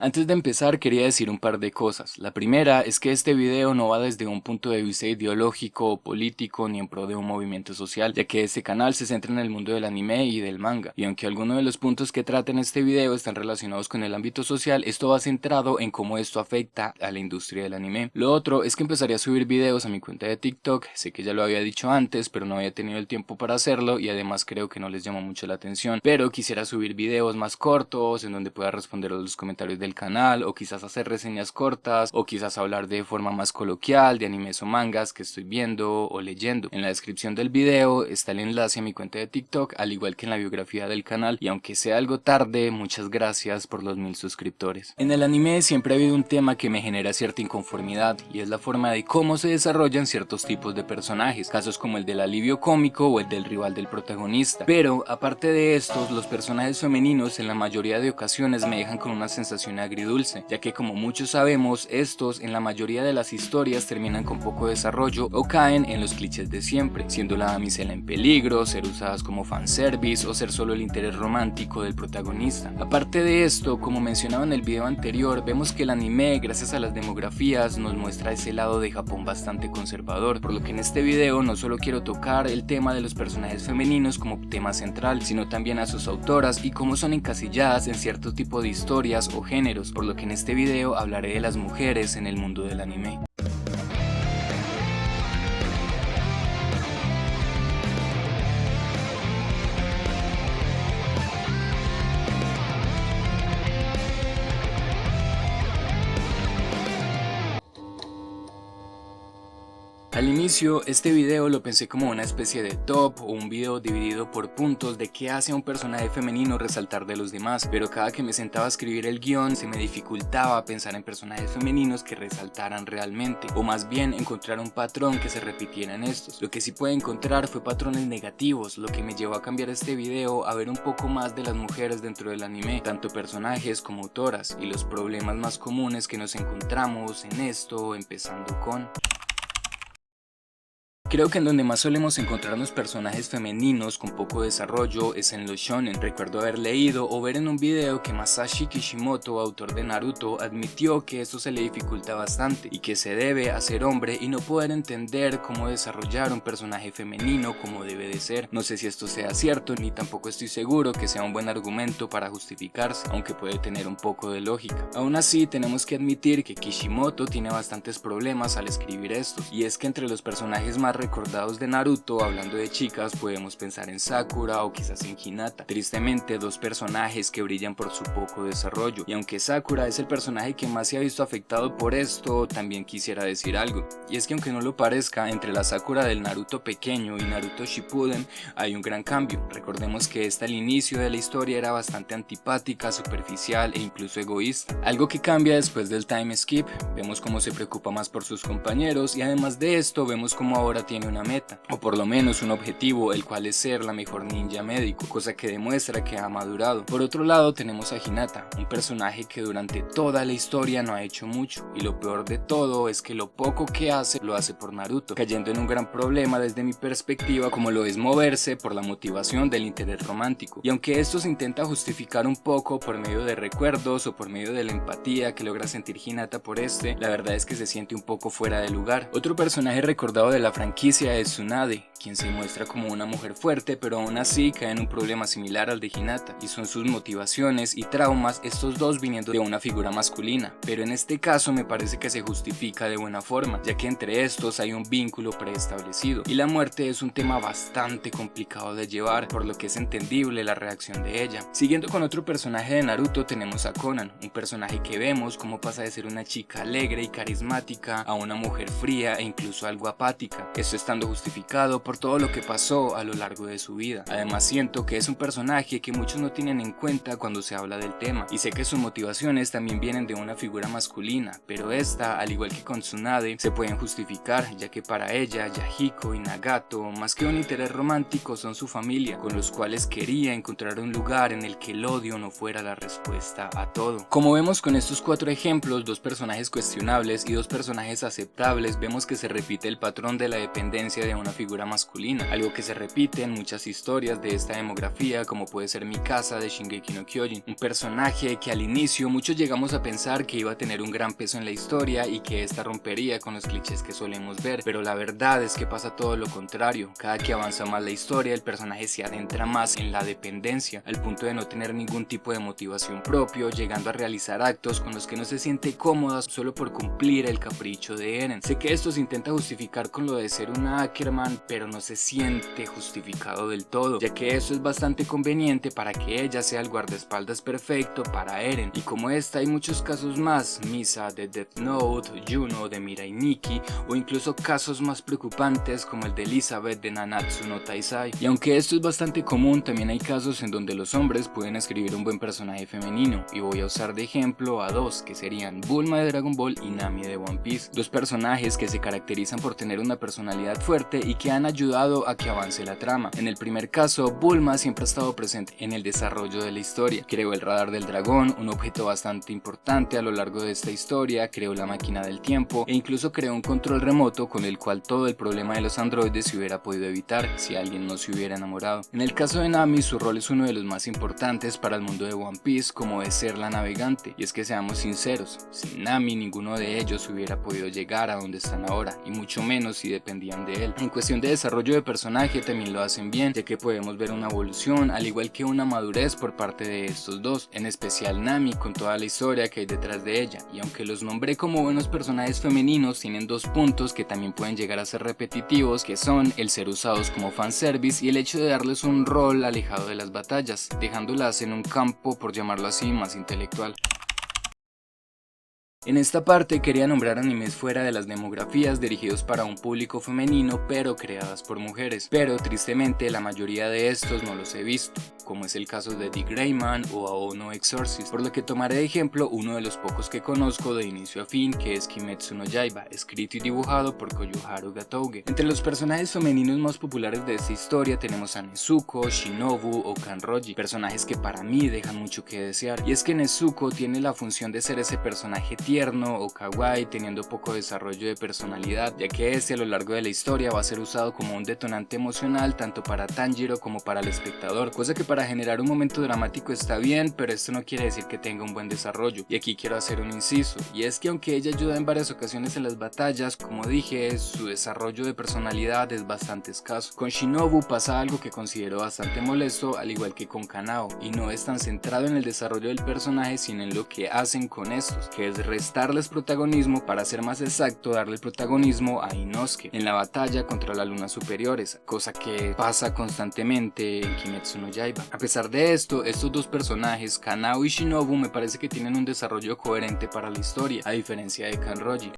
Antes de empezar quería decir un par de cosas. La primera es que este video no va desde un punto de vista ideológico o político ni en pro de un movimiento social, ya que este canal se centra en el mundo del anime y del manga, y aunque algunos de los puntos que trata en este video están relacionados con el ámbito social, esto va centrado en cómo esto afecta a la industria del anime. Lo otro es que empezaré a subir videos a mi cuenta de TikTok, sé que ya lo había dicho antes, pero no había tenido el tiempo para hacerlo y además creo que no les llamó mucho la atención, pero quisiera subir videos más cortos en donde pueda responder a los comentarios del canal o quizás hacer reseñas cortas o quizás hablar de forma más coloquial de animes o mangas que estoy viendo o leyendo. En la descripción del video está el enlace a mi cuenta de TikTok al igual que en la biografía del canal y aunque sea algo tarde, muchas gracias por los 1000 suscriptores. En el anime siempre ha habido un tema que me genera cierta inconformidad y es la forma de cómo se desarrollan ciertos tipos de personajes, casos como el del alivio cómico o el del rival del protagonista. Pero aparte de estos, los personajes femeninos en la mayoría de ocasiones me dejan con una sensación agridulce, ya que como muchos sabemos, estos en la mayoría de las historias terminan con poco desarrollo o caen en los clichés de siempre, siendo la damisela en peligro, ser usadas como fanservice o ser solo el interés romántico del protagonista. Aparte de esto, como mencionaba en el video anterior, vemos que el anime, gracias a las demografías, nos muestra ese lado de Japón bastante conservador, por lo que en este video no solo quiero tocar el tema de los personajes femeninos como tema central, sino también a sus autoras y cómo son encasilladas en cierto tipo de historias o géneros, por lo que en este video hablaré de las mujeres en el mundo del anime. Al inicio, este video lo pensé como una especie de top o un video dividido por puntos de qué hace a un personaje femenino resaltar de los demás, pero cada que me sentaba a escribir el guión se me dificultaba pensar en personajes femeninos que resaltaran realmente, o más bien encontrar un patrón que se repitiera en estos. Lo que sí pude encontrar fue patrones negativos, lo que me llevó a cambiar este video a ver un poco más de las mujeres dentro del anime, tanto personajes como autoras, y los problemas más comunes que nos encontramos en esto, empezando con... Creo que en donde más solemos encontrarnos personajes femeninos con poco desarrollo es en los shonen. Recuerdo haber leído o ver en un video que Masashi Kishimoto, autor de Naruto, admitió que esto se le dificulta bastante y que se debe a ser hombre y no poder entender cómo desarrollar un personaje femenino como debe de ser. No sé si esto sea cierto ni tampoco estoy seguro que sea un buen argumento para justificarse, aunque puede tener un poco de lógica. Aún así tenemos que admitir que Kishimoto tiene bastantes problemas al escribir estos, y es que entre los personajes más recordados de Naruto, hablando de chicas, podemos pensar en Sakura o quizás en Hinata. Tristemente, dos personajes que brillan por su poco desarrollo, y aunque Sakura es el personaje que más se ha visto afectado por esto, también quisiera decir algo, y es que aunque no lo parezca, entre la Sakura del Naruto pequeño y Naruto Shippuden hay un gran cambio. Recordemos que esta al inicio de la historia era bastante antipática, superficial e incluso egoísta, algo que cambia después del time skip. Vemos cómo se preocupa más por sus compañeros y además de esto vemos cómo ahora tiene una meta, o por lo menos un objetivo, el cual es ser la mejor ninja médico, cosa que demuestra que ha madurado. Por otro lado tenemos a Hinata, un personaje que durante toda la historia no ha hecho mucho, y lo peor de todo es que lo poco que hace, lo hace por Naruto, cayendo en un gran problema desde mi perspectiva, como lo es moverse por la motivación del interés romántico. Y aunque esto se intenta justificar un poco por medio de recuerdos o por medio de la empatía que logra sentir Hinata por este, la verdad es que se siente un poco fuera de lugar. Otro personaje recordado de la franquicia es Tsunade, quien se muestra como una mujer fuerte, pero aún así cae en un problema similar al de Hinata, y son sus motivaciones y traumas, estos dos viniendo de una figura masculina, pero en este caso me parece que se justifica de buena forma, ya que entre estos hay un vínculo preestablecido, y la muerte es un tema bastante complicado de llevar, por lo que es entendible la reacción de ella. Siguiendo con otro personaje de Naruto tenemos a Konan, un personaje que vemos cómo pasa de ser una chica alegre y carismática a una mujer fría e incluso algo apática, esto estando justificado por todo lo que pasó a lo largo de su vida. Además siento que es un personaje que muchos no tienen en cuenta cuando se habla del tema, y sé que sus motivaciones también vienen de una figura masculina, pero esta, al igual que con Tsunade, se pueden justificar, ya que para ella, Yahiko y Nagato, más que un interés romántico, son su familia, con los cuales quería encontrar un lugar en el que el odio no fuera la respuesta a todo. Como vemos con estos 4 ejemplos, dos personajes cuestionables y dos personajes aceptables, vemos que se repite el patrón de la dependencia de una figura masculina, algo que se repite en muchas historias de esta demografía, como puede ser Mikasa de Shingeki no Kyojin, un personaje que al inicio muchos llegamos a pensar que iba a tener un gran peso en la historia y que esta rompería con los clichés que solemos ver, pero la verdad es que pasa todo lo contrario. Cada que avanza más la historia, el personaje se adentra más en la dependencia, al punto de no tener ningún tipo de motivación propio, llegando a realizar actos con los que no se siente cómoda solo por cumplir el capricho de Eren. Sé que esto se intenta justificar con lo de ser una Ackerman, pero no se siente justificado del todo, ya que eso es bastante conveniente para que ella sea el guardaespaldas perfecto para Eren, y como esta hay muchos casos más, Misa de Death Note, Juno de Mirai Nikki, o incluso casos más preocupantes como el de Elizabeth de Nanatsu no Taizai. Y aunque esto es bastante común, también hay casos en donde los hombres pueden escribir un buen personaje femenino, y voy a usar de ejemplo a dos, que serían Bulma de Dragon Ball y Nami de One Piece, dos personajes que se caracterizan por tener una personalidad fuerte y que han ayudado a que avance la trama. En el primer caso, Bulma siempre ha estado presente en el desarrollo de la historia, creó el radar del dragón, un objeto bastante importante a lo largo de esta historia, creó la máquina del tiempo e incluso creó un control remoto con el cual todo el problema de los androides se hubiera podido evitar si alguien no se hubiera enamorado. En el caso de Nami, su rol es uno de los más importantes para el mundo de One Piece, como es ser la navegante, y es que seamos sinceros, sin Nami ninguno de ellos hubiera podido llegar a donde están ahora, y mucho menos si dependían de él. En cuestión de desarrollo de personaje también lo hacen bien, ya que podemos ver una evolución al igual que una madurez por parte de estos dos, en especial Nami con toda la historia que hay detrás de ella, y aunque los nombré como buenos personajes femeninos, tienen dos puntos que también pueden llegar a ser repetitivos, que son el ser usados como fanservice y el hecho de darles un rol alejado de las batallas, dejándolas en un campo, por llamarlo así, más intelectual. En esta parte quería nombrar animes fuera de las demografías dirigidos para un público femenino pero creadas por mujeres, pero tristemente la mayoría de estos no los he visto, como es el caso de The Gray Man o Ao no Exorcist, por lo que tomaré de ejemplo uno de los pocos que conozco de inicio a fin, que es Kimetsu no Yaiba, escrito y dibujado por Koyoharu Gatouge. Entre los personajes femeninos más populares de esta historia tenemos a Nezuko, Shinobu o Kanroji, personajes que para mí dejan mucho que desear, y es que Nezuko tiene la función de ser ese personaje tierno o kawaii, teniendo poco desarrollo de personalidad, ya que este a lo largo de la historia va a ser usado como un detonante emocional tanto para Tanjiro como para el espectador, cosa que para generar un momento dramático está bien, pero esto no quiere decir que tenga un buen desarrollo. Y aquí quiero hacer un inciso, y es que aunque ella ayuda en varias ocasiones en las batallas, como dije, su desarrollo de personalidad es bastante escaso. Con Shinobu pasa algo que considero bastante molesto, al igual que con Kanao, y no es tan centrado en el desarrollo del personaje sino en lo que hacen con estos, que es restarles protagonismo, para ser más exacto darle el protagonismo a Inosuke en la batalla contra las lunas superiores, cosa que pasa constantemente en Kimetsu no Yaiba. A pesar de esto, estos dos personajes, Kanao y Shinobu, me parece que tienen un desarrollo coherente para la historia, a diferencia de Kanroji.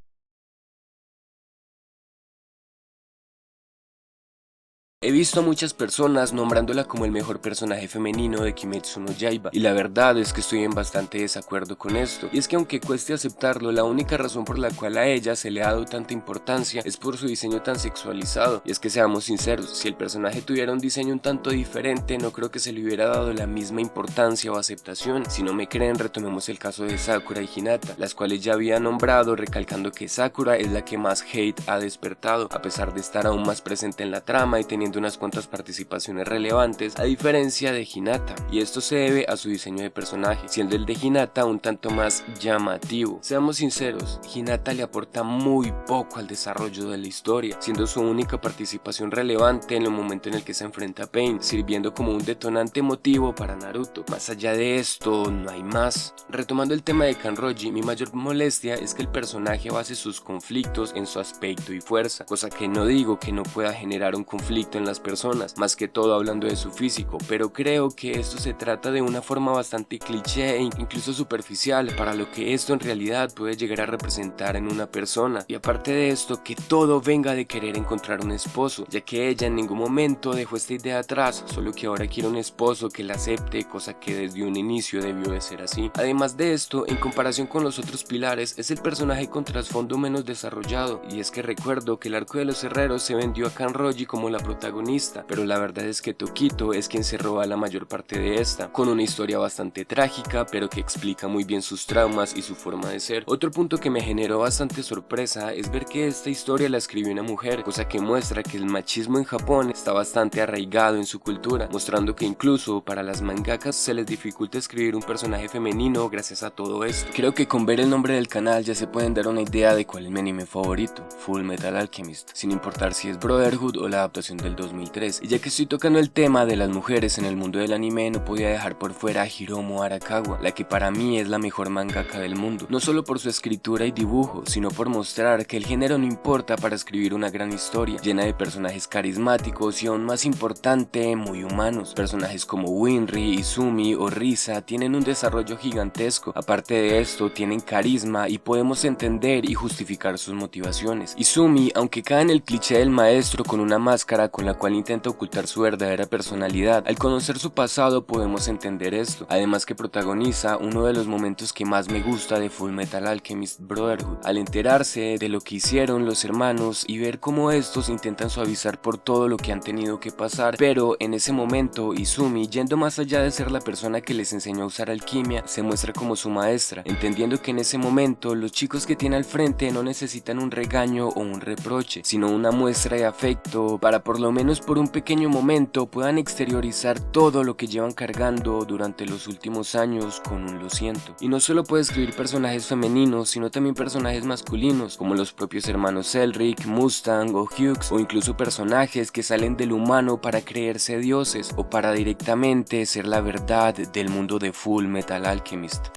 He visto a muchas personas nombrándola como el mejor personaje femenino de Kimetsu no Yaiba, y la verdad es que estoy en bastante desacuerdo con esto, y es que aunque cueste aceptarlo, la única razón por la cual a ella se le ha dado tanta importancia es por su diseño tan sexualizado, y es que seamos sinceros, si el personaje tuviera un diseño un tanto diferente, no creo que se le hubiera dado la misma importancia o aceptación. Si no me creen, retomemos el caso de Sakura y Hinata, las cuales ya había nombrado, recalcando que Sakura es la que más hate ha despertado, a pesar de estar aún más presente en la trama y teniendo unas cuantas participaciones relevantes, a diferencia de Hinata, y esto se debe a su diseño de personaje, siendo el de Hinata un tanto más llamativo. Seamos sinceros, Hinata le aporta muy poco al desarrollo de la historia, siendo su única participación relevante en el momento en el que se enfrenta a Pain, sirviendo como un detonante emotivo para Naruto. Más allá de esto, no hay más. Retomando el tema de Kanroji, mi mayor molestia es que el personaje base sus conflictos en su aspecto y fuerza, cosa que no digo que no pueda generar un conflicto en las personas, más que todo hablando de su físico, pero creo que esto se trata de una forma bastante cliché e incluso superficial para lo que esto en realidad puede llegar a representar en una persona. Y aparte de esto, que todo venga de querer encontrar un esposo, ya que ella en ningún momento dejó esta idea atrás, solo que ahora quiere un esposo que la acepte, cosa que desde un inicio debió de ser así. Además de esto, en comparación con los otros pilares, es el personaje con trasfondo menos desarrollado, y es que recuerdo que el arco de los herreros se vendió a Kanroji como la protagonista protagonista, pero la verdad es que Tokito es quien se roba la mayor parte de esta, con una historia bastante trágica, pero que explica muy bien sus traumas y su forma de ser. Otro punto que me generó bastante sorpresa es ver que esta historia la escribió una mujer, cosa que muestra que el machismo en Japón está bastante arraigado en su cultura, mostrando que incluso para las mangakas se les dificulta escribir un personaje femenino gracias a todo esto. Creo que con ver el nombre del canal ya se pueden dar una idea de cuál es mi anime favorito, Full Metal Alchemist, sin importar si es Brotherhood o la adaptación del 2003. Y ya que estoy tocando el tema de las mujeres en el mundo del anime, no podía dejar por fuera a Hiromu Arakawa, la que para mí es la mejor mangaka del mundo, no solo por su escritura y dibujo, sino por mostrar que el género no importa para escribir una gran historia, llena de personajes carismáticos y aún más importante, muy humanos. Personajes como Winry, Izumi o Risa tienen un desarrollo gigantesco, aparte de esto tienen carisma y podemos entender y justificar sus motivaciones. Izumi, aunque cae en el cliché del maestro con una máscara con la cual intenta ocultar su verdadera personalidad, al conocer su pasado podemos entender esto, además que protagoniza uno de los momentos que más me gusta de Full Metal Alchemist Brotherhood, al enterarse de lo que hicieron los hermanos y ver cómo estos intentan suavizar por todo lo que han tenido que pasar, pero en ese momento Izumi, yendo más allá de ser la persona que les enseñó a usar alquimia, se muestra como su maestra, entendiendo que en ese momento los chicos que tiene al frente no necesitan un regaño o un reproche, sino una muestra de afecto para por lo menos por un pequeño momento puedan exteriorizar todo lo que llevan cargando durante los últimos años con un lo siento. Y no solo puede escribir personajes femeninos, sino también personajes masculinos, como los propios hermanos Elric, Mustang o Hughes, o incluso personajes que salen del humano para creerse dioses o para directamente ser la verdad del mundo de Full Metal Alchemist.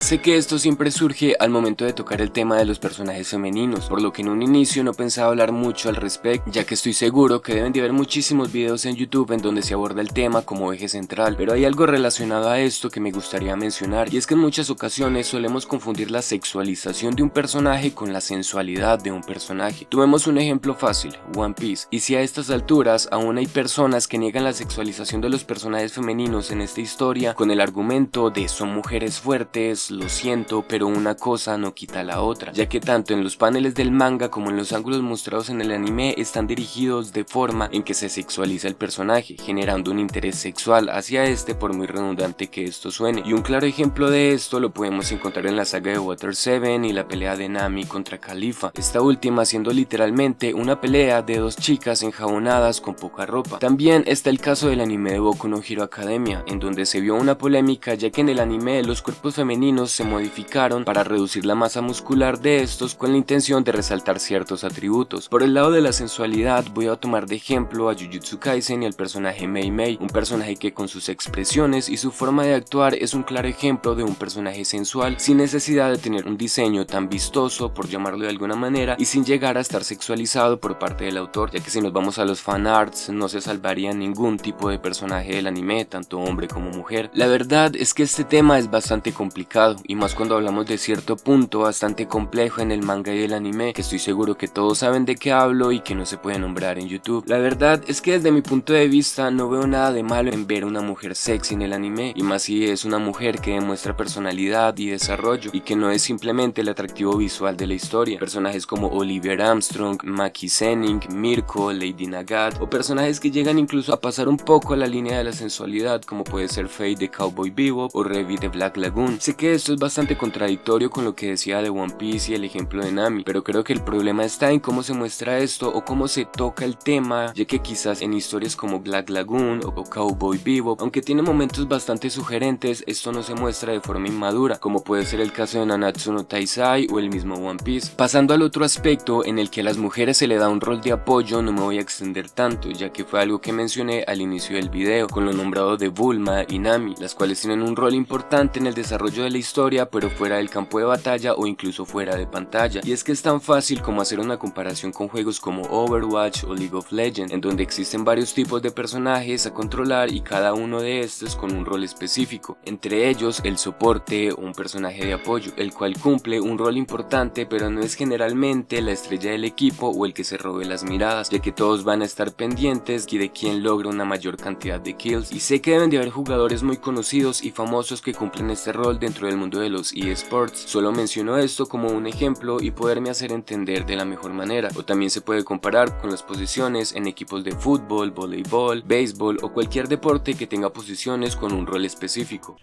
Sé que esto siempre surge al momento de tocar el tema de los personajes femeninos, por lo que en un inicio no pensaba hablar mucho al respecto, ya que estoy seguro que deben de haber muchísimos videos en YouTube en donde se aborda el tema como eje central, pero hay algo relacionado a esto que me gustaría mencionar, y es que en muchas ocasiones solemos confundir la sexualización de un personaje con la sensualidad de un personaje. Tomemos un ejemplo fácil, One Piece, y si a estas alturas aún hay personas que niegan la sexualización de los personajes femeninos en esta historia con el argumento de son mujeres fuertes, lo siento, pero una cosa no quita la otra, ya que tanto en los paneles del manga como en los ángulos mostrados en el anime están dirigidos de forma en que se sexualiza el personaje, generando un interés sexual hacia este por muy redundante que esto suene, y un claro ejemplo de esto lo podemos encontrar en la saga de Water 7 y la pelea de Nami contra Khalifa, esta última siendo literalmente una pelea de dos chicas enjabonadas con poca ropa. También está el caso del anime de Boku no Hero Academia, en donde se vio una polémica ya que en el anime los cuerpos femeninos se modificaron para reducir la masa muscular de estos con la intención de resaltar ciertos atributos. Por el lado de la sensualidad voy a tomar de ejemplo a Jujutsu Kaisen y al personaje Mei Mei, un personaje que con sus expresiones y su forma de actuar es un claro ejemplo de un personaje sensual sin necesidad de tener un diseño tan vistoso, por llamarlo de alguna manera, y sin llegar a estar sexualizado por parte del autor, ya que si nos vamos a los fanarts no se salvaría ningún tipo de personaje del anime, tanto hombre como mujer. La verdad es que este tema es bastante complicado, y más cuando hablamos de cierto punto bastante complejo en el manga y el anime, que estoy seguro que todos saben de qué hablo y que no se puede nombrar en YouTube. La verdad es que desde mi punto de vista no veo nada de malo en ver una mujer sexy en el anime, y más si es una mujer que demuestra personalidad y desarrollo, y que no es simplemente el atractivo visual de la historia. Personajes como Oliver Armstrong, Maki Senning, Mirko, Lady Nagant, o personajes que llegan incluso a pasar un poco a la línea de la sensualidad, como puede ser Faye de Cowboy Bebop o Revi de Black Lagoon. Sé que esto es bastante contradictorio con lo que decía de One Piece y el ejemplo de Nami, pero creo que el problema está en cómo se muestra esto o cómo se toca el tema, ya que quizás en historias como Black Lagoon o Cowboy Bebop, aunque tiene momentos bastante sugerentes, esto no se muestra de forma inmadura, como puede ser el caso de Nanatsu no Taizai o el mismo One Piece. Pasando al otro aspecto en el que a las mujeres se le da un rol de apoyo, no me voy a extender tanto, ya que fue algo que mencioné al inicio del video, con lo nombrado de Bulma y Nami, las cuales tienen un rol importante en el desarrollo de la historia, pero fuera del campo de batalla o incluso fuera de pantalla. Y es que es tan fácil como hacer una comparación con juegos como Overwatch o League of Legends, en donde existen varios tipos de personajes a controlar y cada uno de estos con un rol específico, entre ellos el soporte o un personaje de apoyo, el cual cumple un rol importante pero no es generalmente la estrella del equipo o el que se robe las miradas, ya que todos van a estar pendientes de quién logra una mayor cantidad de kills, y sé que deben de haber jugadores muy conocidos y famosos que cumplen este rol dentro del mundo de los eSports. Solo menciono esto como un ejemplo y poderme hacer entender de la mejor manera. O también se puede comparar con las posiciones en equipos de fútbol, voleibol, béisbol o cualquier deporte que tenga posiciones con un rol específico.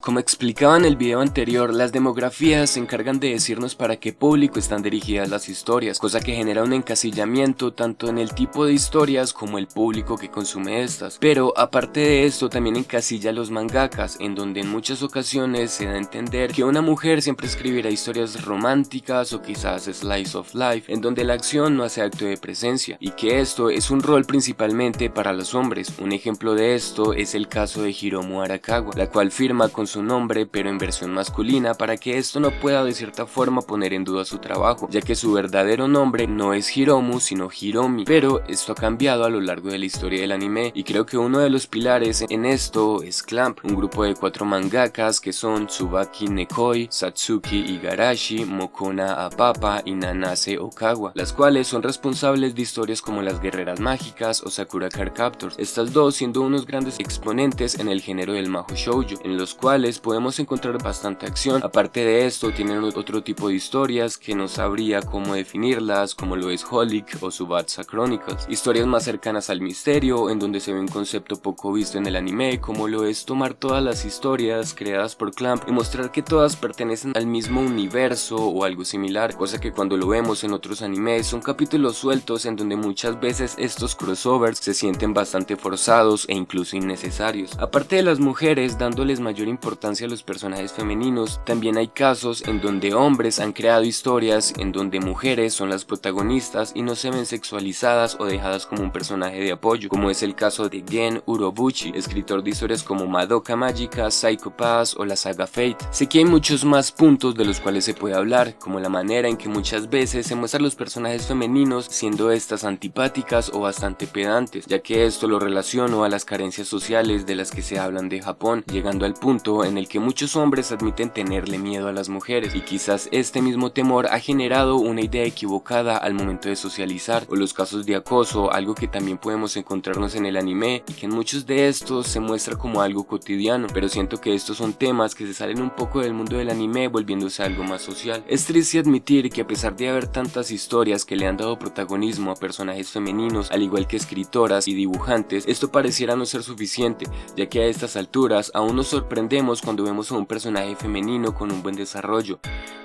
Como explicaba en el video anterior, las demografías se encargan de decirnos para qué público están dirigidas las historias, cosa que genera un encasillamiento tanto en el tipo de historias como el público que consume estas. Pero aparte de esto también encasilla a los mangakas, en donde en muchas ocasiones se da a entender que una mujer siempre escribirá historias románticas o quizás slice of life, en donde la acción no hace acto de presencia, y que esto es un rol principalmente para los hombres. Un ejemplo de esto es el caso de Hiromu Arakawa, la cual firma con su nombre pero en versión masculina para que esto no pueda de cierta forma poner en duda su trabajo, ya que su verdadero nombre no es Hiromu sino Hiromi, pero esto ha cambiado a lo largo de la historia del anime y creo que uno de los pilares en esto es Clamp, un grupo de 4 mangakas que son Tsubaki Nekoi, Satsuki Igarashi, Mokona Apapa y Nanase Okawa, las cuales son responsables de historias como Las Guerreras Mágicas o Sakura Card Captors, estas dos siendo unos grandes exponentes en el género del Mahou Shoujo, en los cuales podemos encontrar bastante acción. Aparte de esto tienen otro tipo de historias que no sabría cómo definirlas, como lo es Holic o Subatsa Chronicles, historias más cercanas al misterio en donde se ve un concepto poco visto en el anime, como lo es tomar todas las historias creadas por Clamp y mostrar que todas pertenecen al mismo universo o algo similar, cosa que cuando lo vemos en otros animes son capítulos sueltos en donde muchas veces estos crossovers se sienten bastante forzados e incluso innecesarios. Aparte de las mujeres dándoles mayor importancia a los personajes femeninos, también hay casos en donde hombres han creado historias en donde mujeres son las protagonistas y no se ven sexualizadas o dejadas como un personaje de apoyo, como es el caso de Gen Urobuchi, escritor de historias como Madoka Mágica, Psycho Pass o la saga Fate. Sé que hay muchos más puntos de los cuales se puede hablar, como la manera en que muchas veces se muestran los personajes femeninos siendo estas antipáticas o bastante pedantes, ya que esto lo relaciono a las carencias sociales de las que se hablan de Japón, llegando al punto en el que muchos hombres admiten tenerle miedo a las mujeres, y quizás este mismo temor ha generado una idea equivocada al momento de socializar, o los casos de acoso, algo que también podemos encontrarnos en el anime y que en muchos de estos se muestra como algo cotidiano, pero siento que estos son temas que se salen un poco del mundo del anime volviéndose algo más social. Es triste admitir que a pesar de haber tantas historias que le han dado protagonismo a personajes femeninos, al igual que escritoras y dibujantes, esto pareciera no ser suficiente, ya que a estas alturas aún nos sorprendemos cuando vemos a un personaje femenino con un buen desarrollo.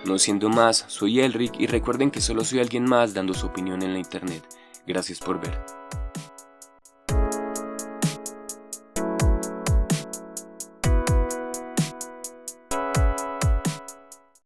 No siendo más, soy Elric y recuerden que solo soy alguien más dando su opinión en la internet. Gracias por ver.